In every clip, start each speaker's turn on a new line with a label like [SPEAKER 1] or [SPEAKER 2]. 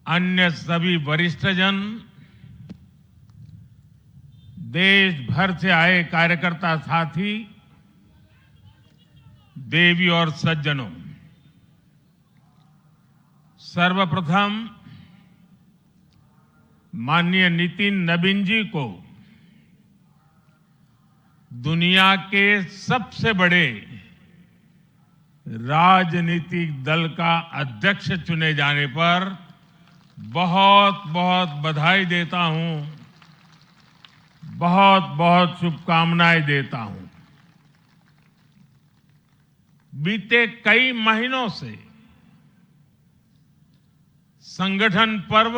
[SPEAKER 1] अन्य सभी वरिष्ठजन, देश भर से आए कार्यकर्ता साथी, देवी और सज्जनों, सर्वप्रथम माननीय नितिन नबीन जी को दुनिया के सबसे बड़े राजनीतिक दल का अध्यक्ष चुने जाने पर बहुत बहुत बधाई देता हूं, बहुत बहुत शुभकामनाएं देता हूं। बीते कई महीनों से संगठन पर्व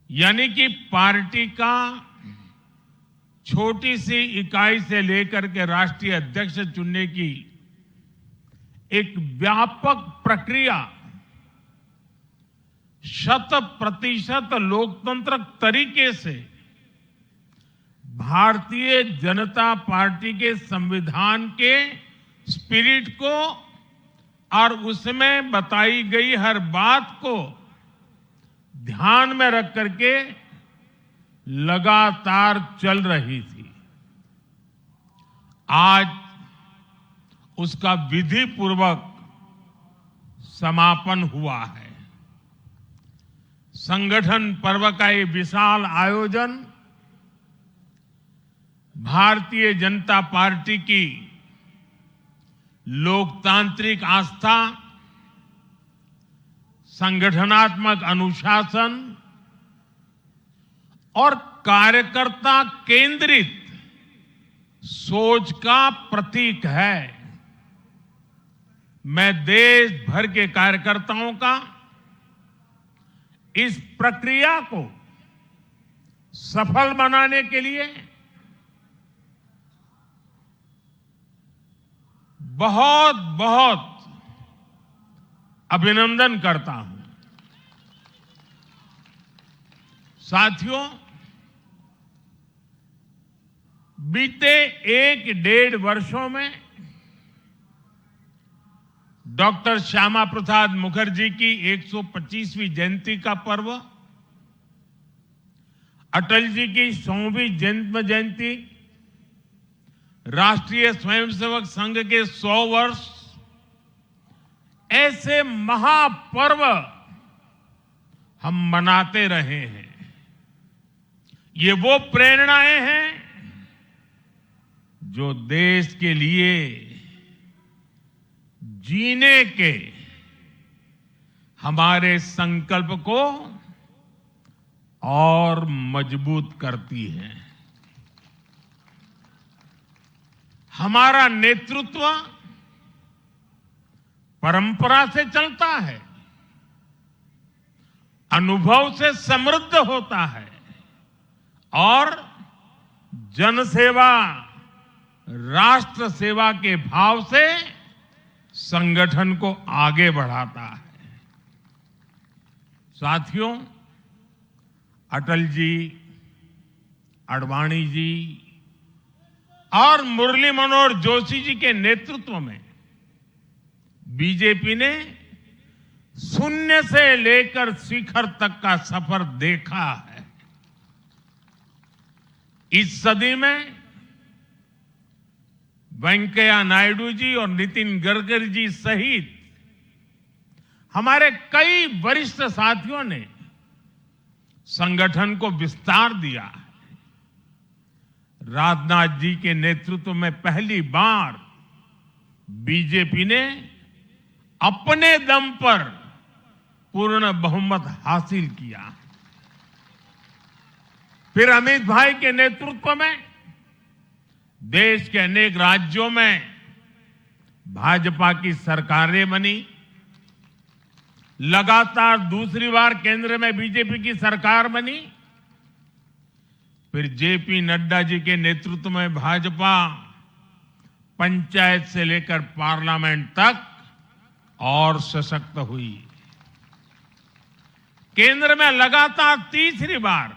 [SPEAKER 1] यानी कि पार्टी का छोटी सी इकाई से लेकर के राष्ट्रीय अध्यक्ष चुनने की एक व्यापक प्रक्रिया 100% लोकतंत्र तरीके से भारतीय जनता पार्टी के संविधान के स्पिरिट को और उसमें बताई गई हर बात को ध्यान में रख करके लगातार चल रही थी। आज उसका विधि पूर्वक समापन हुआ है। संगठन पर्व का ये विशाल आयोजन भारतीय जनता पार्टी की लोकतांत्रिक आस्था, संगठनात्मक अनुशासन और कार्यकर्ता केंद्रित सोच का प्रतीक है। मैं देश भर के कार्यकर्ताओं का इस प्रक्रिया को सफल बनाने के लिए बहुत बहुत अभिनंदन करता हूं। साथियों, बीते 1-1.5 वर्षों में डॉक्टर श्यामा प्रसाद मुखर्जी की 125वीं जयंती का पर्व, अटल जी की 100वीं जन्म जयंती, राष्ट्रीय स्वयंसेवक संघ के 100 वर्ष, ऐसे महापर्व हम मनाते रहे हैं। ये वो प्रेरणाएं हैं जो देश के लिए जीने के हमारे संकल्प को और मजबूत करती हैं। हमारा नेतृत्व परंपरा से चलता है, अनुभव से समृद्ध होता है और जनसेवा, राष्ट्र सेवा के भाव से संगठन को आगे बढ़ाता है। साथियों, अटल जी, आडवाणी जी और मुरली मनोहर जोशी जी के नेतृत्व में बीजेपी ने शून्य से लेकर शिखर तक का सफर देखा है। इस सदी में वेंकैया नायडू जी और नितिन गडकरी जी सहित हमारे कई वरिष्ठ साथियों ने संगठन को विस्तार दिया है। राजनाथ जी के नेतृत्व में पहली बार बीजेपी ने अपने दम पर पूर्ण बहुमत हासिल किया। फिर अमित भाई के नेतृत्व में देश के अनेक राज्यों में भाजपा की सरकारें बनी। लगातार दूसरी बार केंद्र में बीजेपी की सरकार बनी। फिर जेपी नड्डा जी के नेतृत्व में भाजपा पंचायत से लेकर पार्लियामेंट तक और सशक्त हुई। केंद्र में लगातार तीसरी बार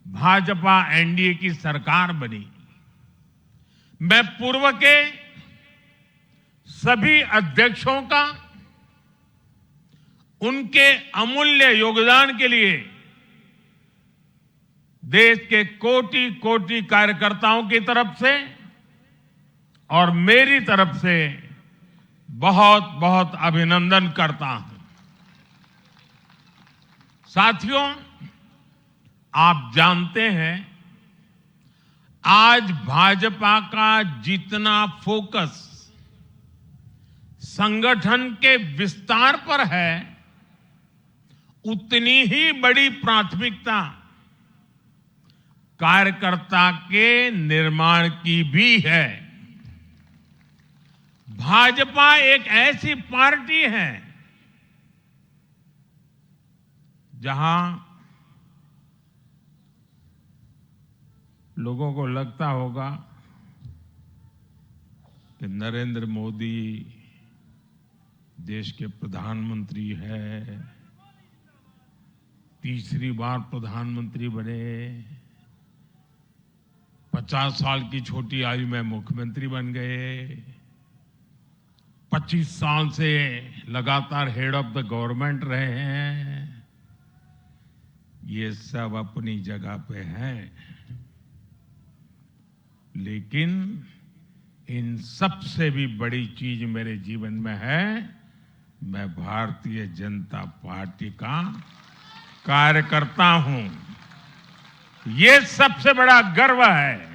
[SPEAKER 1] भाजपा एनडीए की सरकार बनी। मैं पूर्व के सभी अध्यक्षों का उनके अमूल्य योगदान के लिए देश के कोटि कोटि कार्यकर्ताओं की तरफ से और मेरी तरफ से बहुत बहुत अभिनंदन करता हूं। साथियों, आप जानते हैं आज भाजपा का जितना फोकस संगठन के विस्तार पर है, उतनी ही बड़ी प्राथमिकता कार्यकर्ता के निर्माण की भी है। भाजपा एक ऐसी पार्टी है जहां लोगों को लगता होगा कि नरेंद्र मोदी देश के प्रधानमंत्री है, तीसरी बार प्रधानमंत्री बने, 50 साल की छोटी आयु में मुख्यमंत्री बन गए, 25 साल से लगातार हेड ऑफ द गवर्नमेंट रहे हैं। ये सब अपनी जगह पे हैं, लेकिन इन सबसे भी बड़ी चीज मेरे जीवन में है, मैं भारतीय जनता पार्टी का कार्यकर्ता हूं। ये सबसे बड़ा गर्व है।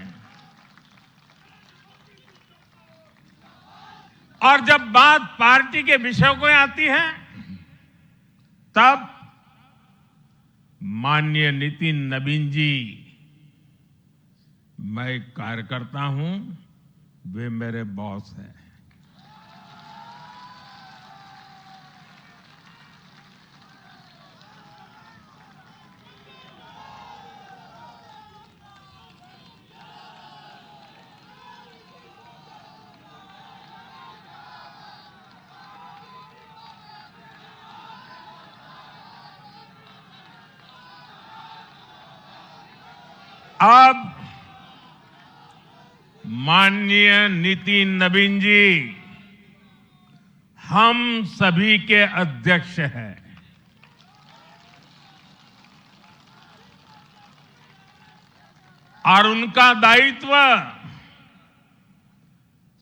[SPEAKER 1] और जब बात पार्टी के विषयों को आती है, तब माननीय नितिन नवीन जी, मैं एक कार्यकर्ता हूं, वे मेरे बॉस हैं। अब माननीय नितिन नवीन जी हम सभी के अध्यक्ष हैं। और उनका दायित्व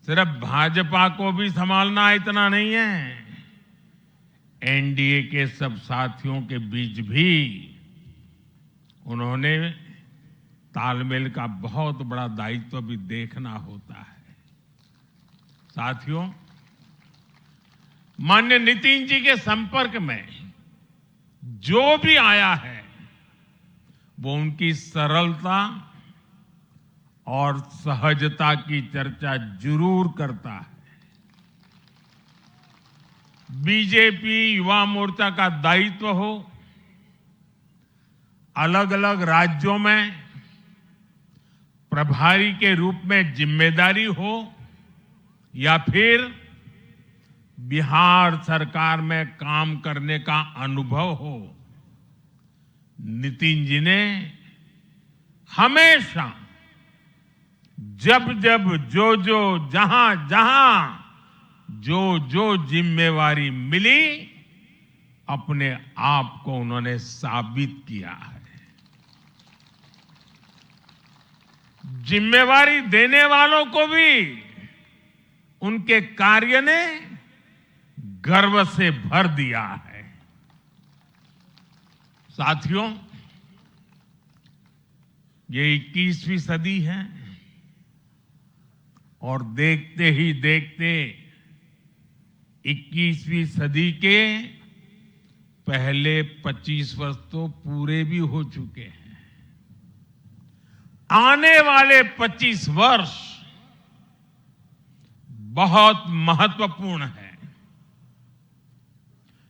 [SPEAKER 1] सिर्फ भाजपा को भी संभालना इतना नहीं है, एनडीए के सब साथियों के बीच भी उन्होंने तालमेल का बहुत बड़ा दायित्व भी देखना होता है। साथियों, माननीय नितिन जी के संपर्क में जो भी आया है, वो उनकी सरलता और सहजता की चर्चा जरूर करता है। बीजेपी युवा मोर्चा का दायित्व हो, अलग अलग राज्यों में प्रभारी के रूप में जिम्मेदारी हो, या फिर बिहार सरकार में काम करने का अनुभव हो, नितिन जी ने हमेशा जब जब जो जहां जहां जो जिम्मेवारी मिली, अपने आप को उन्होंने साबित किया है। जिम्मेवारी देने वालों को भी उनके कार्य ने गर्व से भर दिया है। साथियों, ये 21वीं सदी है और देखते ही देखते 21वीं सदी के पहले 25 वर्ष तो पूरे भी हो चुके हैं। आने वाले 25 वर्ष बहुत महत्वपूर्ण है।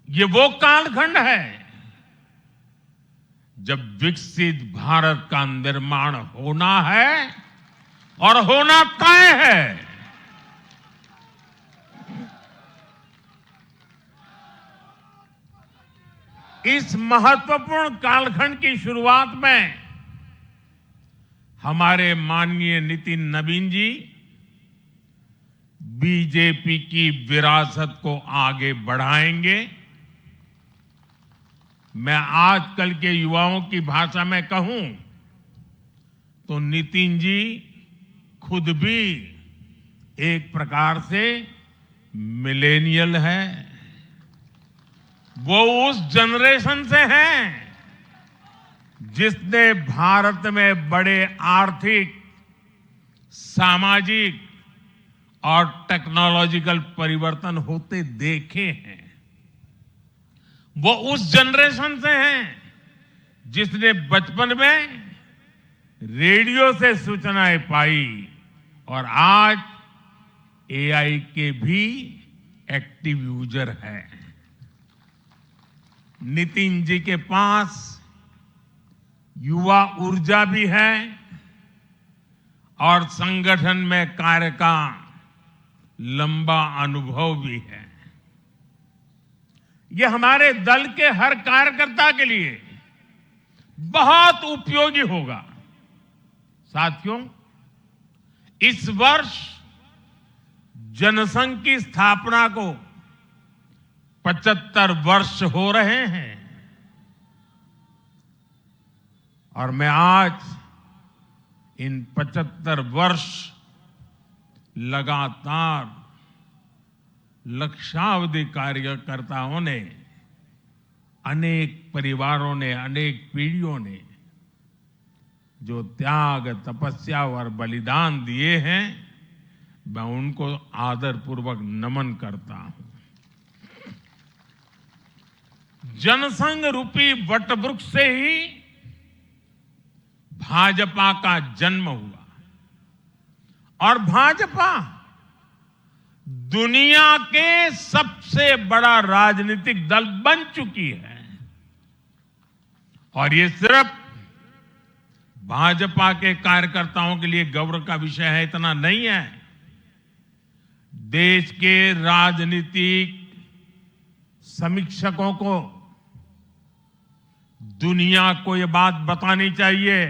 [SPEAKER 1] ये वो कालखंड है जब विकसित भारत का निर्माण होना है और होना तय है। इस महत्वपूर्ण कालखंड की शुरुआत में हमारे माननीय नितिन नवीन जी बीजेपी की विरासत को आगे बढ़ाएंगे, मैं आजकल के युवाओं की भाषा में कहूं तो नितिन जी खुद भी एक प्रकार से मिलेनियल है। वो उस जनरेशन से हैं जिसने भारत में बड़े आर्थिक, सामाजिक और टेक्नोलॉजिकल परिवर्तन होते देखे हैं। वो उस जनरेशन से हैं जिसने बचपन में रेडियो से सूचनाएं पाई और आज एआई के भी एक्टिव यूजर है। नितिन जी के पास युवा ऊर्जा भी है और संगठन में कार्य का लंबा अनुभव भी है। ये हमारे दल के हर कार्यकर्ता के लिए बहुत उपयोगी होगा। साथियों, इस वर्ष जनसंघ की स्थापना को 75 वर्ष हो रहे हैं और मैं आज इन 75 वर्ष लगातार लक्षावधि कार्यकर्ताओं ने, अनेक परिवारों ने, अनेक पीढ़ियों ने जो त्याग, तपस्या और बलिदान दिए हैं, मैं उनको आदरपूर्वक नमन करता हूं। जनसंघ रूपी वटवृक्ष से ही भाजपा का जन्म हुआ और भाजपा दुनिया के सबसे बड़ा राजनीतिक दल बन चुकी है। और ये सिर्फ भाजपा के कार्यकर्ताओं के लिए गौरव का विषय है इतना नहीं है। देश के राजनीतिक समीक्षकों को दुनिया को ये बात बतानी चाहिए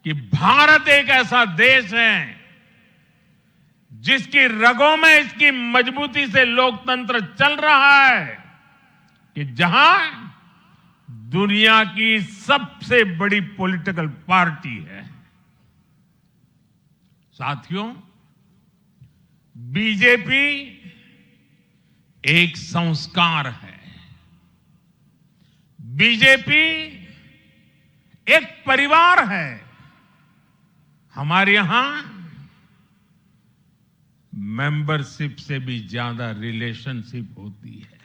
[SPEAKER 1] कि भारत एक ऐसा देश है जिसकी रगों में इसकी मजबूती से लोकतंत्र चल रहा है, कि जहां दुनिया की सबसे बड़ी पॉलिटिकल पार्टी है। साथियों, बीजेपी एक संस्कार है। बीजेपी एक परिवार है। हमारे यहां मेंबरशिप से भी ज्यादा रिलेशनशिप होती है।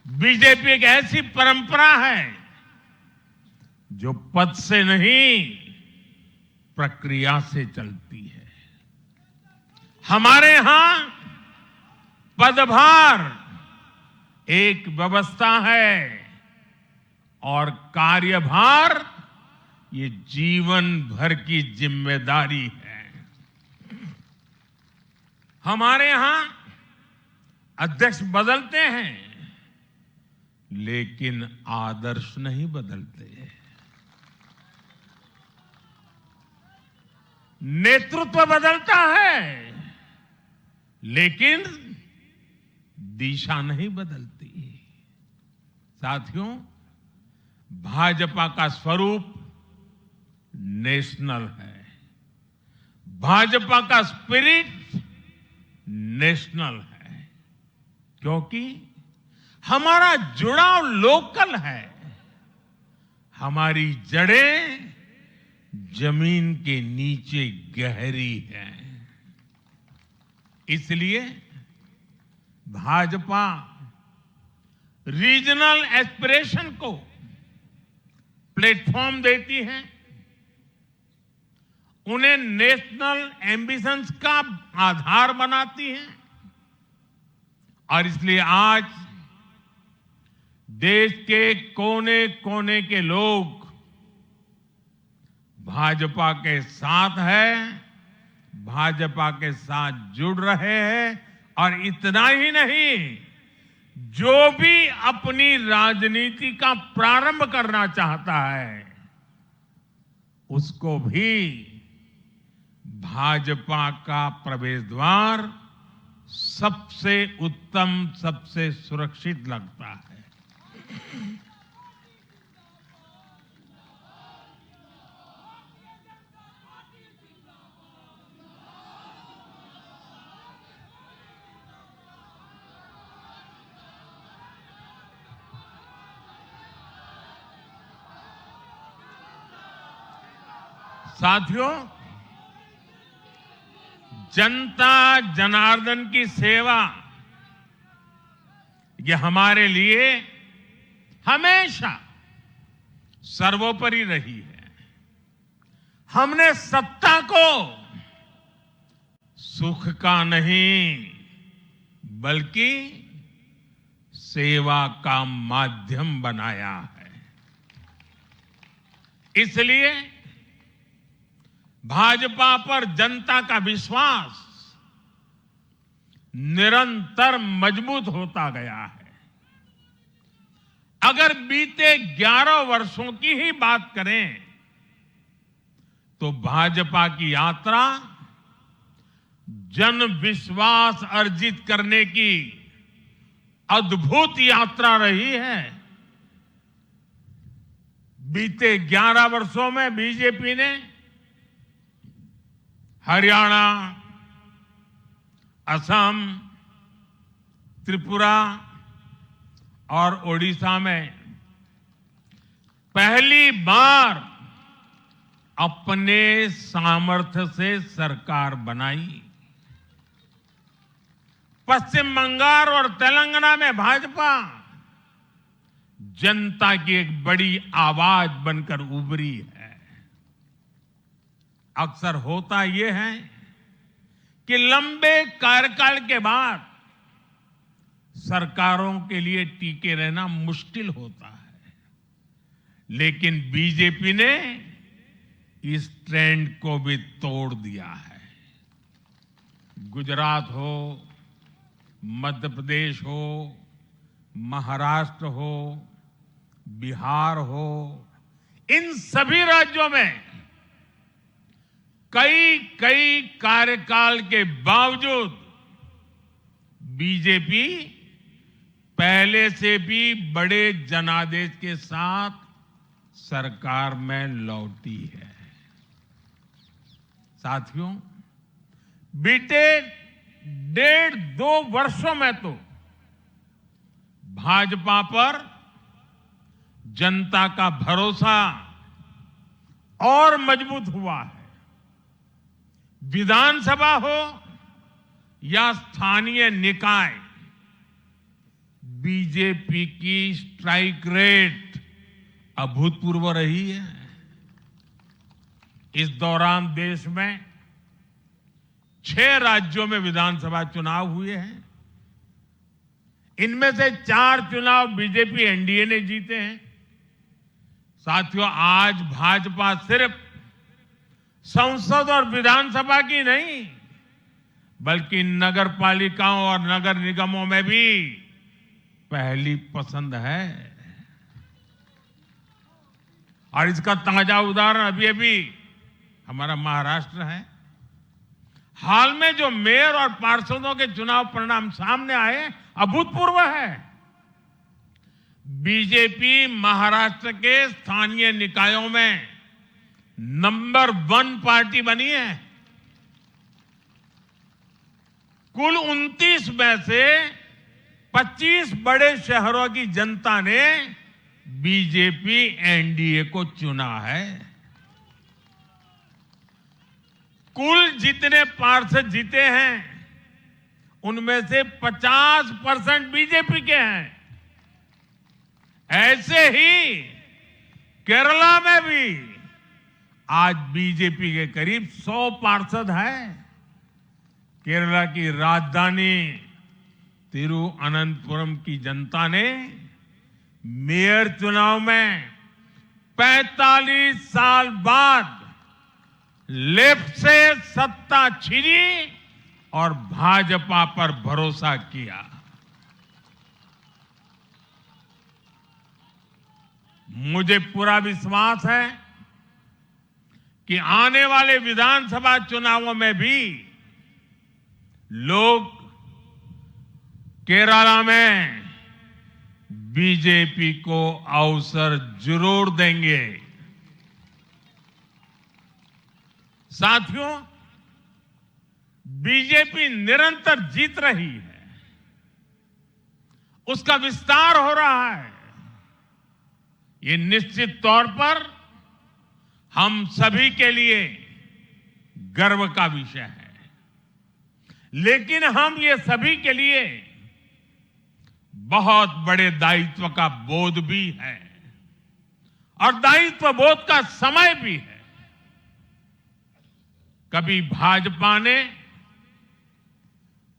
[SPEAKER 1] बीजेपी एक ऐसी परंपरा है जो पद से नहीं, प्रक्रिया से चलती है। हमारे यहां पदभार एक व्यवस्था है और कार्यभार ये जीवन भर की जिम्मेदारी है। हमारे यहां अध्यक्ष बदलते हैं लेकिन आदर्श नहीं बदलते। नेतृत्व बदलता है लेकिन दिशा नहीं बदलती। साथियों, भाजपा का स्वरूप नेशनल है। भाजपा का स्पिरिट नेशनल है, क्योंकि हमारा जुड़ाव लोकल है। हमारी जड़ें जमीन के नीचे गहरी हैं। इसलिए भाजपा रीजनल एस्पिरेशन को प्लेटफॉर्म देती है, उन्हें नेशनल एम्बिशंस का आधार बनाती है। और इसलिए आज देश के कोने कोने के लोग भाजपा के साथ हैं, भाजपा के साथ जुड़ रहे हैं। और इतना ही नहीं, जो भी अपनी राजनीति का प्रारंभ करना चाहता है उसको भी भाजपा का प्रवेश द्वार सबसे उत्तम, सबसे सुरक्षित लगता है। साथियों, जनता जनार्दन की सेवा ये हमारे लिए हमेशा सर्वोपरि रही है। हमने सत्ता को सुख का नहीं बल्कि सेवा का माध्यम बनाया है। इसलिए भाजपा पर जनता का विश्वास निरंतर मजबूत होता गया है। अगर बीते 11 वर्षों की ही बात करें तो भाजपा की यात्रा जन विश्वास अर्जित करने की अद्भुत यात्रा रही है। बीते 11 वर्षों में बीजेपी ने हरियाणा, असम, त्रिपुरा और ओडिशा में पहली बार अपने सामर्थ्य से सरकार बनाई। पश्चिम बंगाल और तेलंगाना में भाजपा जनता की एक बड़ी आवाज बनकर उभरी है। अक्सर होता यह है कि लंबे कार्यकाल के बाद सरकारों के लिए टिके रहना मुश्किल होता है, लेकिन बीजेपी ने इस ट्रेंड को भी तोड़ दिया है। गुजरात हो, मध्य प्रदेश हो, महाराष्ट्र हो, बिहार हो, इन सभी राज्यों में कई कार्यकाल के बावजूद बीजेपी पहले से भी बड़े जनादेश के साथ सरकार में लौटी है। साथियों, बीते 1.5-2 वर्षों में तो भाजपा पर जनता का भरोसा और मजबूत हुआ है। विधानसभा हो या स्थानीय निकाय, बीजेपी की स्ट्राइक रेट अभूतपूर्व रही है। इस दौरान देश में 6 राज्यों में विधानसभा चुनाव हुए हैं। इनमें से 4 चुनाव बीजेपी एनडीए ने जीते हैं। साथियों, आज भाजपा सिर्फ संसद और विधानसभा की नहीं बल्कि नगर पालिकाओं और नगर निगमों में भी पहली पसंद है। और इसका ताजा उदाहरण अभी हमारा महाराष्ट्र है। हाल में जो मेयर और पार्षदों के चुनाव परिणाम सामने आए, अभूतपूर्व है। बीजेपी महाराष्ट्र के स्थानीय निकायों में नंबर 1 पार्टी बनी है। कुल 29 में से 25 बड़े शहरों की जनता ने बीजेपी एनडीए को चुना है। कुल जितने पार्षद जीते हैं उनमें से 50% बीजेपी के हैं। ऐसे ही केरला में भी आज बीजेपी के करीब 100 पार्षद हैं। केरला की राजधानी तिरुअनंतपुरम की जनता ने मेयर चुनाव में 45 साल बाद लेफ्ट से सत्ता छीनी और भाजपा पर भरोसा किया। मुझे पूरा विश्वास है कि आने वाले विधानसभा चुनावों में भी लोग केरला में बीजेपी को अवसर जरूर देंगे। साथियों, बीजेपी निरंतर जीत रही है, उसका विस्तार हो रहा है। ये निश्चित तौर पर हम सभी के लिए गर्व का विषय है, लेकिन हम ये सभी के लिए बहुत बड़े दायित्व का बोध भी है और दायित्व बोध का समय भी है। कभी भाजपा ने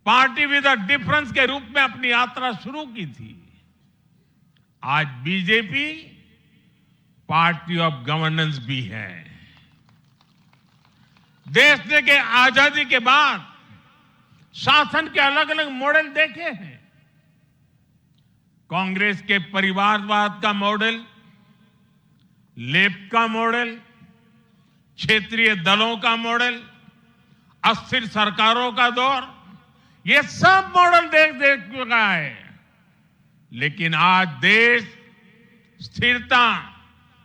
[SPEAKER 1] पार्टी विद अ डिफरेंस के रूप में अपनी यात्रा शुरू की थी। आज बीजेपी पार्टी ऑफ गवर्नेंस भी है। देश ने के आजादी के बाद शासन के अलग अलग मॉडल देखे हैं। कांग्रेस के परिवारवाद का मॉडल, लेफ्ट का मॉडल, क्षेत्रीय दलों का मॉडल, अस्थिर सरकारों का दौर, ये सब मॉडल देख चुका है। लेकिन आज देश स्थिरता,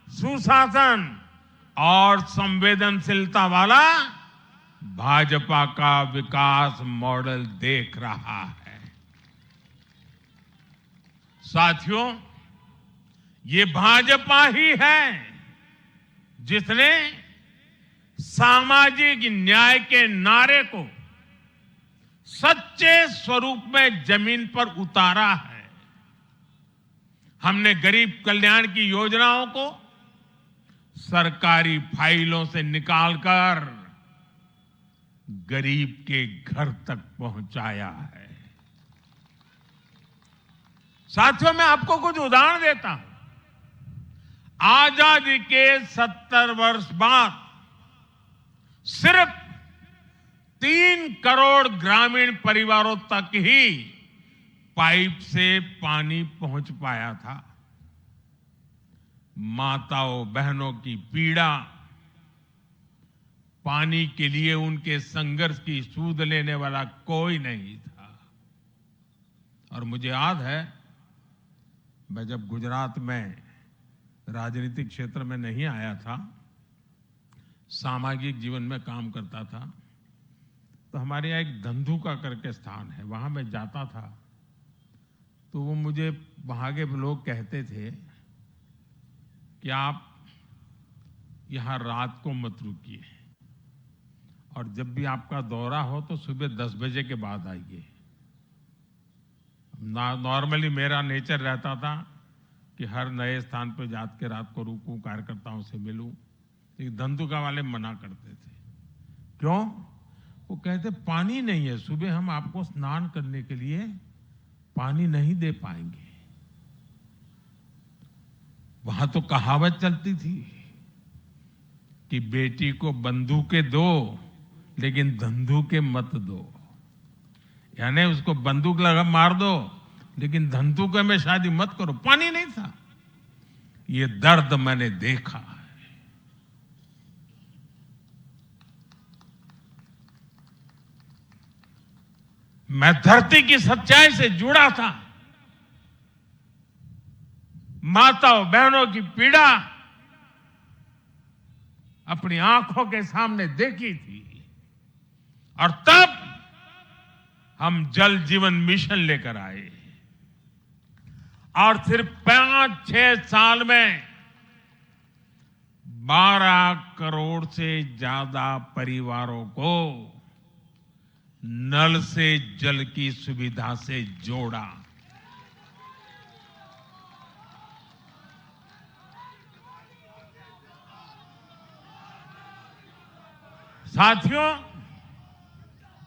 [SPEAKER 1] सुशासन और संवेदनशीलता वाला भाजपा का विकास मॉडल देख रहा है। साथियों, ये भाजपा ही है जिसने सामाजिक न्याय के नारे को सच्चे स्वरूप में जमीन पर उतारा है। हमने गरीब कल्याण की योजनाओं को सरकारी फाइलों से निकालकर गरीब के घर तक पहुंचाया है। साथियों, मैं आपको कुछ उदाहरण देता हूं। आजादी के 70 वर्ष बाद सिर्फ 3 करोड़ ग्रामीण परिवारों तक ही पाइप से पानी पहुंच पाया था। माताओं बहनों की पीड़ा, पानी के लिए उनके संघर्ष की सूध लेने वाला कोई नहीं था। और मुझे याद है, मैं जब गुजरात में राजनीतिक क्षेत्र में नहीं आया था, सामाजिक जीवन में काम करता था, तो हमारे यहाँ एक धंधुका करके स्थान है, वहां मैं जाता था। तो वो मुझे वहां के लोग कहते थे कि आप यहां रात को मत रुकिए और जब भी आपका दौरा हो तो सुबह 10 बजे के बाद आइए। नॉर्मली मेरा नेचर रहता था कि हर नए स्थान पर जात के रात को रुकूं, कार्यकर्ताओं से मिलूं। लेकिन धंधुका वाले मना करते थे। क्यों? वो कहते पानी नहीं है, सुबह हम आपको स्नान करने के लिए पानी नहीं दे पाएंगे। वहां तो कहावत चलती थी कि बेटी को बंदूकें दो लेकिन धंधुके मत दो, यानी उसको बंदूक लगा मार दो लेकिन धंधुके में शादी मत करो। पानी नहीं था। ये दर्द मैंने देखा है। मैं धरती की सच्चाई से जुड़ा था। माताओं बहनों की पीड़ा अपनी आंखों के सामने देखी थी। और तब हम जल जीवन मिशन लेकर आए और सिर्फ 5-6 साल में 12 करोड़ से ज्यादा परिवारों को नल से जल की सुविधा से जोड़ा। साथियों,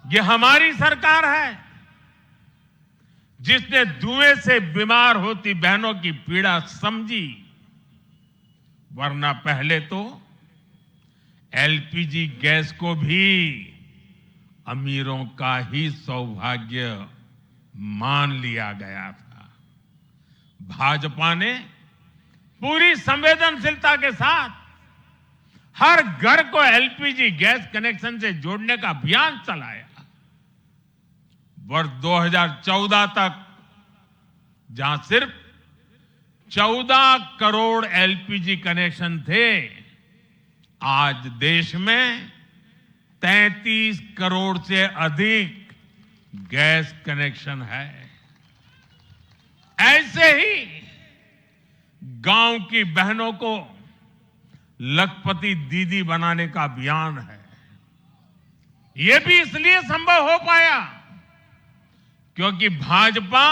[SPEAKER 1] ये हमारी सरकार है जिसने धुएं से बीमार होती बहनों की पीड़ा समझी। वरना पहले तो एलपीजी गैस को भी अमीरों का ही सौभाग्य मान लिया गया था। भाजपा ने पूरी संवेदनशीलता के साथ हर घर को एलपीजी गैस कनेक्शन से जोड़ने का अभियान चलाया। वर्ष 2014 तक जहां सिर्फ 14 करोड़ एलपीजी कनेक्शन थे, आज देश में 33 करोड़ से अधिक गैस कनेक्शन है। ऐसे ही गांव की बहनों को लखपति दीदी बनाने का अभियान है। यह भी इसलिए संभव हो पाया क्योंकि भाजपा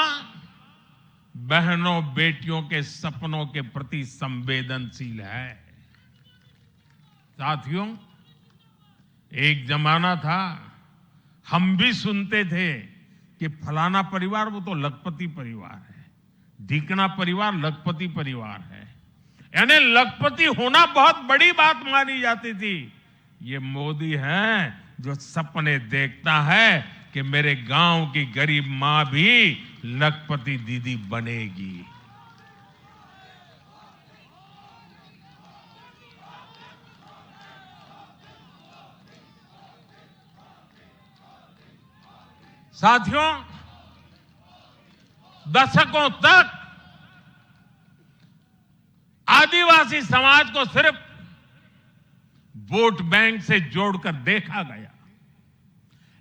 [SPEAKER 1] बहनों बेटियों के सपनों के प्रति संवेदनशील है। साथियों, एक जमाना था, हम भी सुनते थे कि फलाना परिवार वो तो लखपति परिवार है, ढीकना परिवार लखपति परिवार है, यानी लखपति होना बहुत बड़ी बात मानी जाती थी। ये मोदी है जो सपने देखता है कि मेरे गांव की गरीब मां भी लखपति दीदी बनेगी। साथियों, दशकों तक आदिवासी समाज को सिर्फ वोट बैंक से जोड़कर देखा गया,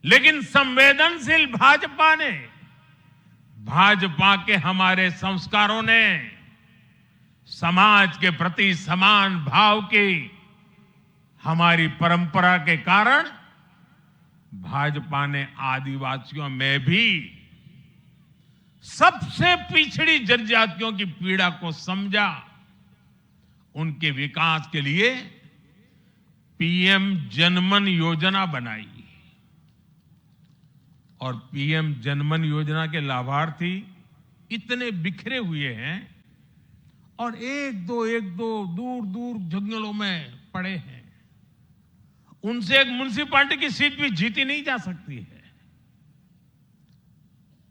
[SPEAKER 1] लेकिन संवेदनशील भाजपा ने, भाजपा के हमारे संस्कारों ने समाज के प्रति समान भाव की हमारी परंपरा के कारण भाजपा ने आदिवासियों में भी सबसे पिछड़ी जनजातियों की पीड़ा को समझा, उनके विकास के लिए पीएम जनमन योजना बनाई। और पीएम जनमन योजना के लाभार्थी इतने बिखरे हुए हैं और एक दो दूर दूर जंगलों में पड़े हैं। उनसे एक म्युनिसिपैलिटी की सीट भी जीती नहीं जा सकती है।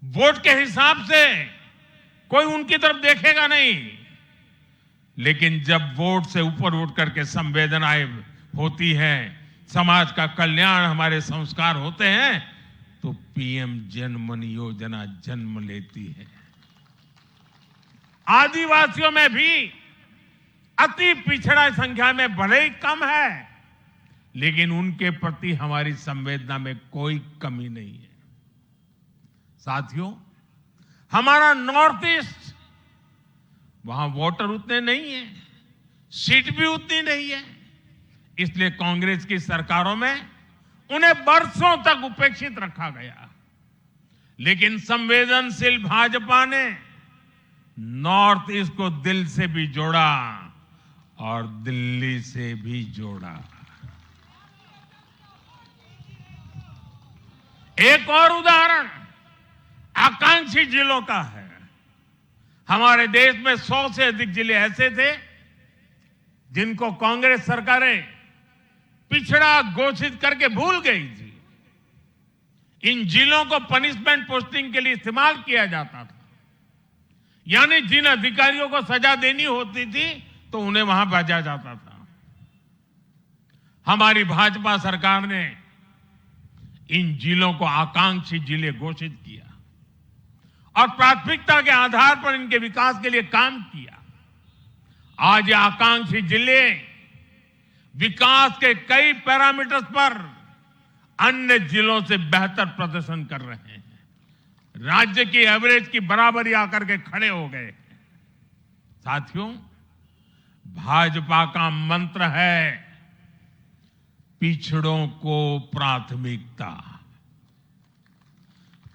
[SPEAKER 1] वोट के हिसाब से कोई उनकी तरफ देखेगा नहीं, लेकिन जब वोट से ऊपर उठ करके संवेदनाएं होती हैं, समाज का कल्याण हमारे संस्कार होते हैं, तो पीएम जनमन योजना जन्म लेती है। आदिवासियों में भी अति पिछड़ा संख्या में भले ही कम है, लेकिन उनके प्रति हमारी संवेदना में कोई कमी नहीं है। साथियों, हमारा नॉर्थ ईस्ट, वहां वोटर उतने नहीं है, सीट भी उतनी नहीं है, इसलिए कांग्रेस की सरकारों में उन्हें वर्षों तक उपेक्षित रखा गया। लेकिन संवेदनशील भाजपा ने नॉर्थ ईस्ट को दिल से भी जोड़ा और दिल्ली से भी जोड़ा। एक और उदाहरण आकांक्षी जिलों का है। हमारे देश में 100 से अधिक जिले ऐसे थे जिनको कांग्रेस सरकारें पिछड़ा घोषित करके भूल गई थी। इन जिलों को पनिशमेंट पोस्टिंग के लिए इस्तेमाल किया जाता था, यानी जिन अधिकारियों को सजा देनी होती थी तो उन्हें वहां भेजा जाता था। हमारी भाजपा सरकार ने इन जिलों को आकांक्षी जिले घोषित किया और प्राथमिकता के आधार पर इनके विकास के लिए काम किया। आज ये आकांक्षी जिले विकास के कई पैरामीटर्स पर अन्य जिलों से बेहतर प्रदर्शन कर रहे हैं, राज्य की एवरेज की बराबरी आकर के खड़े हो गए हैं। साथियों, भाजपा का मंत्र है पिछड़ों को प्राथमिकता,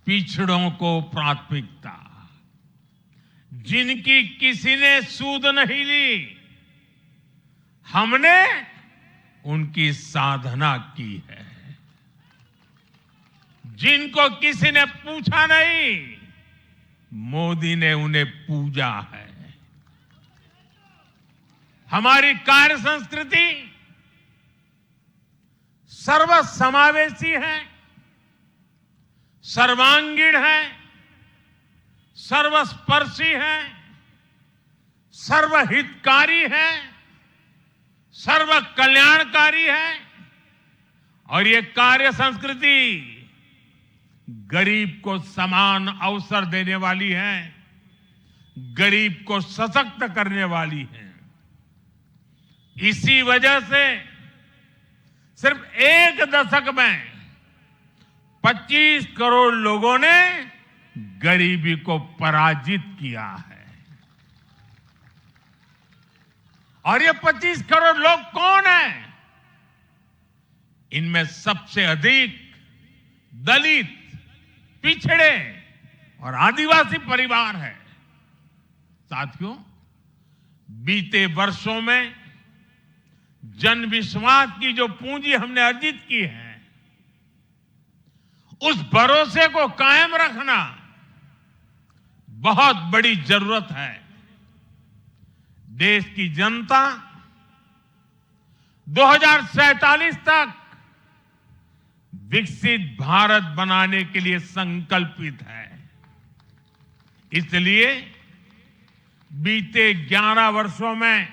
[SPEAKER 1] पिछड़ों को प्राथमिकता। जिनकी किसी ने सूद नहीं ली, हमने उनकी साधना की है। जिनको किसी ने पूछा नहीं, मोदी ने उन्हें पूजा है। हमारी कार्य संस्कृति सर्वसमावेशी है, सर्वांगीण है, सर्वस्पर्शी है, सर्वहितकारी है, सर्व कल्याणकारी है। और ये कार्य संस्कृति गरीब को समान अवसर देने वाली है, गरीब को सशक्त करने वाली हैं। इसी वजह से सिर्फ एक दशक में 25 करोड़ लोगों ने गरीबी को पराजित किया है। और ये 25 करोड़ लोग कौन हैं? इनमें सबसे अधिक दलित, पिछड़े और आदिवासी परिवार है। साथियों, बीते वर्षों में जन विश्वास की जो पूंजी हमने अर्जित की है, उस भरोसे को कायम रखना बहुत बड़ी जरूरत है। देश की जनता 2047 तक विकसित भारत बनाने के लिए संकल्पित है। इसलिए बीते 11 वर्षों में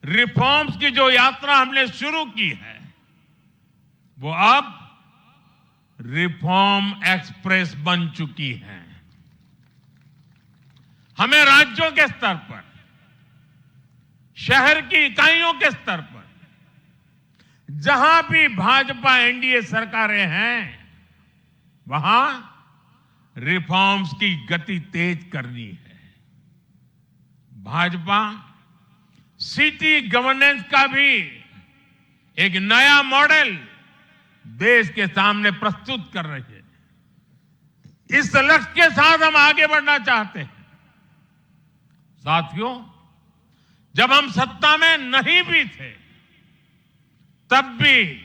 [SPEAKER 1] रिफॉर्म्स की जो यात्रा हमने शुरू की है, वो अब रिफॉर्म एक्सप्रेस बन चुकी है। हमें राज्यों के स्तर पर, शहर की इकाइयों के स्तर पर, जहां भी भाजपा एनडीए सरकारें हैं, वहां रिफॉर्म्स की गति तेज करनी है। भाजपा सिटी गवर्नेंस का भी एक नया मॉडल देश के सामने प्रस्तुत कर रही है। इस लक्ष्य के साथ हम आगे बढ़ना चाहते हैं। साथियों, जब हम सत्ता में नहीं भी थे, तब भी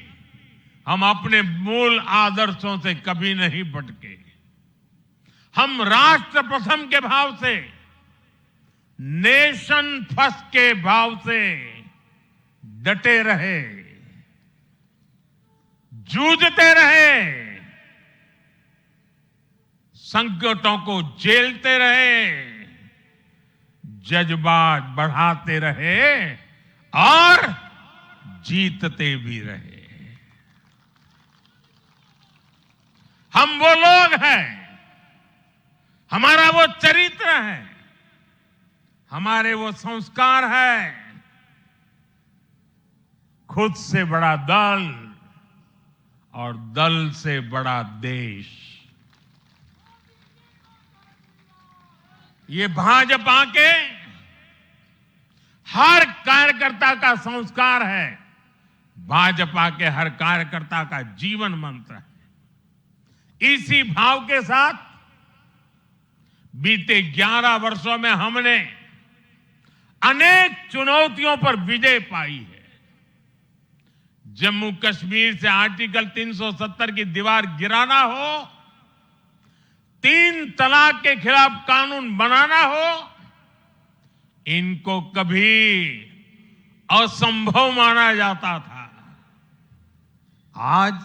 [SPEAKER 1] हम अपने मूल आदर्शों से कभी नहीं भटके। हम राष्ट्र प्रथम के भाव से, नेशन फर्स्ट के भाव से डटे रहे, जूझते रहे, संकटों को झेलते रहे, जज्बात बढ़ाते रहे और जीतते भी रहे। हम वो लोग हैं, हमारा वो चरित्र है, हमारे वो संस्कार है। खुद से बड़ा दल और दल से बड़ा देश, ये भाजपा के हर कार्यकर्ता का संस्कार है, भाजपा के हर कार्यकर्ता का जीवन मंत्र है। इसी भाव के साथ बीते 11 वर्षों में हमने अनेक चुनौतियों पर विजय पाई है। जम्मू कश्मीर से आर्टिकल 370 की दीवार गिराना हो, 3 तलाक के खिलाफ कानून बनाना हो, इनको कभी असंभव माना जाता था। आज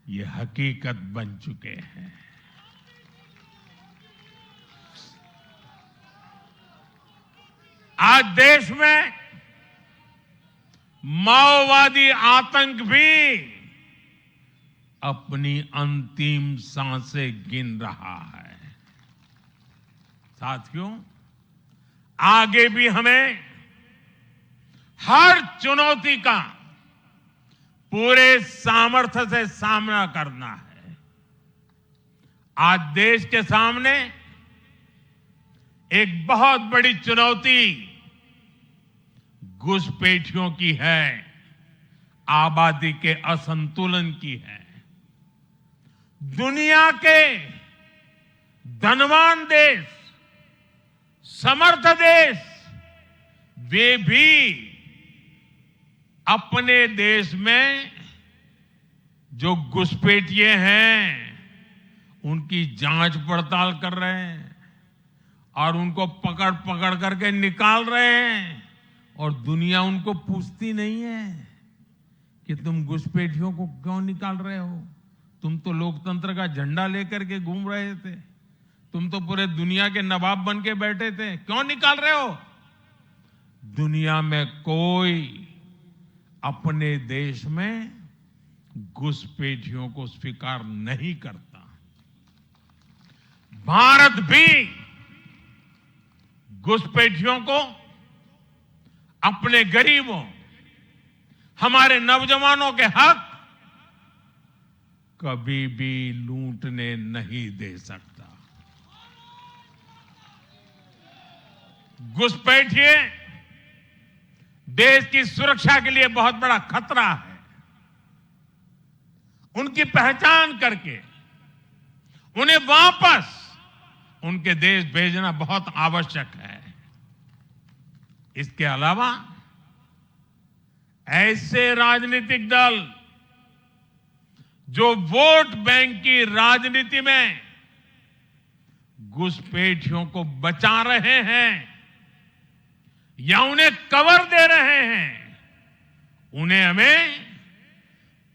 [SPEAKER 1] ये हकीकत बन चुके हैं। आज देश में माओवादी आतंक भी अपनी अंतिम सांसें गिन रहा है। साथियों, आगे भी हमें हर चुनौती का पूरे सामर्थ्य से सामना करना है। आज देश के सामने एक बहुत बड़ी चुनौती घुसपैठियों की है, आबादी के असंतुलन की है। दुनिया के धनवान देश, समर्थ देश, वे भी अपने देश में जो घुसपैठिए हैं, उनकी जांच पड़ताल कर रहे हैं और उनको पकड़ पकड़ करके निकाल रहे हैं। और दुनिया उनको पूछती नहीं है कि तुम घुसपैठियों को क्यों निकाल रहे हो। तुम तो लोकतंत्र का झंडा लेकर के घूम रहे थे, तुम तो पूरे दुनिया के नवाब बन के बैठे थे, क्यों निकाल रहे हो। दुनिया में कोई अपने देश में घुसपैठियों को स्वीकार नहीं करता। भारत भी घुसपैठियों को अपने गरीबों, हमारे नौजवानों के हक कभी भी लूटने नहीं दे सकता। घुसपैठिए देश की सुरक्षा के लिए बहुत बड़ा खतरा है। उनकी पहचान करके उन्हें वापस उनके देश भेजना बहुत आवश्यक है। इसके अलावा ऐसे राजनीतिक दल जो वोट बैंक की राजनीति में घुसपैठियों को बचा रहे हैं या उन्हें कवर दे रहे हैं, उन्हें हमें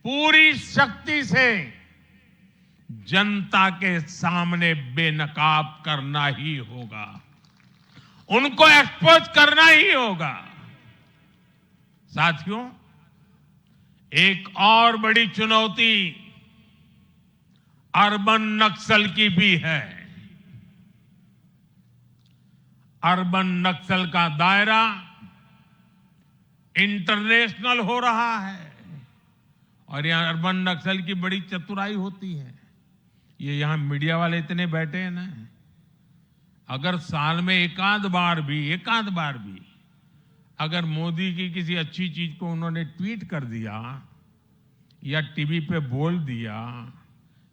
[SPEAKER 1] पूरी शक्ति से जनता के सामने बेनकाब करना ही होगा, उनको एक्सपोज करना ही होगा। साथियों, एक और बड़ी चुनौती अर्बन नक्सल की भी है। अर्बन नक्सल का दायरा इंटरनेशनल हो रहा है और यहां अर्बन नक्सल की बड़ी चतुराई होती है। ये यहां मीडिया वाले इतने बैठे हैं ना, अगर साल में एकाध बार भी अगर मोदी की किसी अच्छी चीज को उन्होंने ट्वीट कर दिया या टीवी पे बोल दिया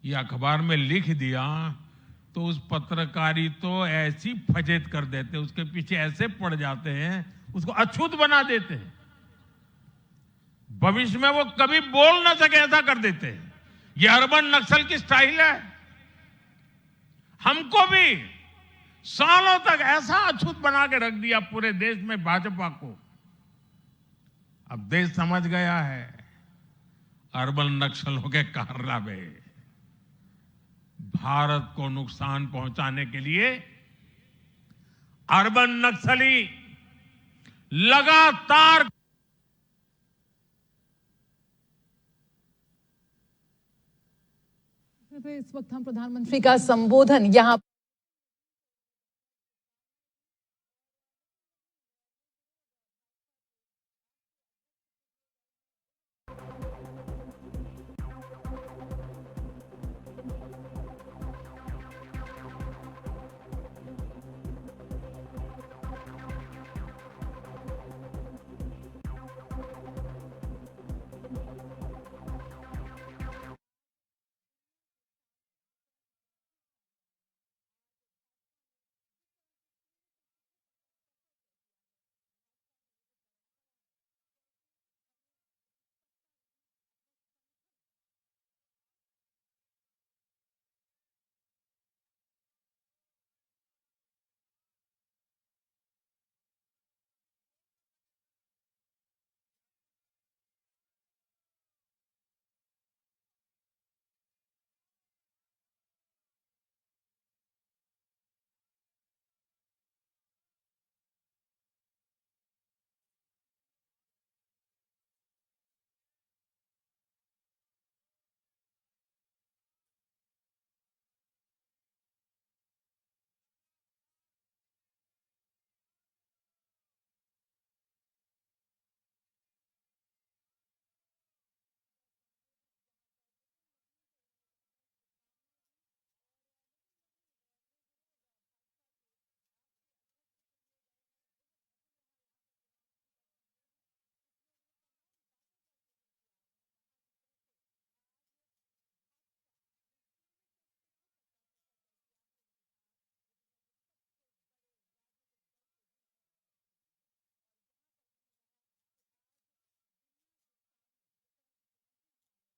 [SPEAKER 1] या अखबार में लिख दिया तो उस पत्रकारी तो ऐसी फजेत कर देते, उसके पीछे ऐसे पड़ जाते हैं, उसको अछूत बना देते हैं, भविष्य में वो कभी बोल ना सके ऐसा कर देते हैं। ये अर्बन नक्सल की स्टाइल है। हमको भी सालों तक ऐसा अछूत बना के रख दिया पूरे देश में भाजपा को। अब देश समझ गया है अर्बन नक्सलों के कारनामे। भारत को नुकसान पहुंचाने के लिए अर्बन नक्सली लगातार
[SPEAKER 2] इस वक्त हम प्रधानमंत्री का संबोधन यहां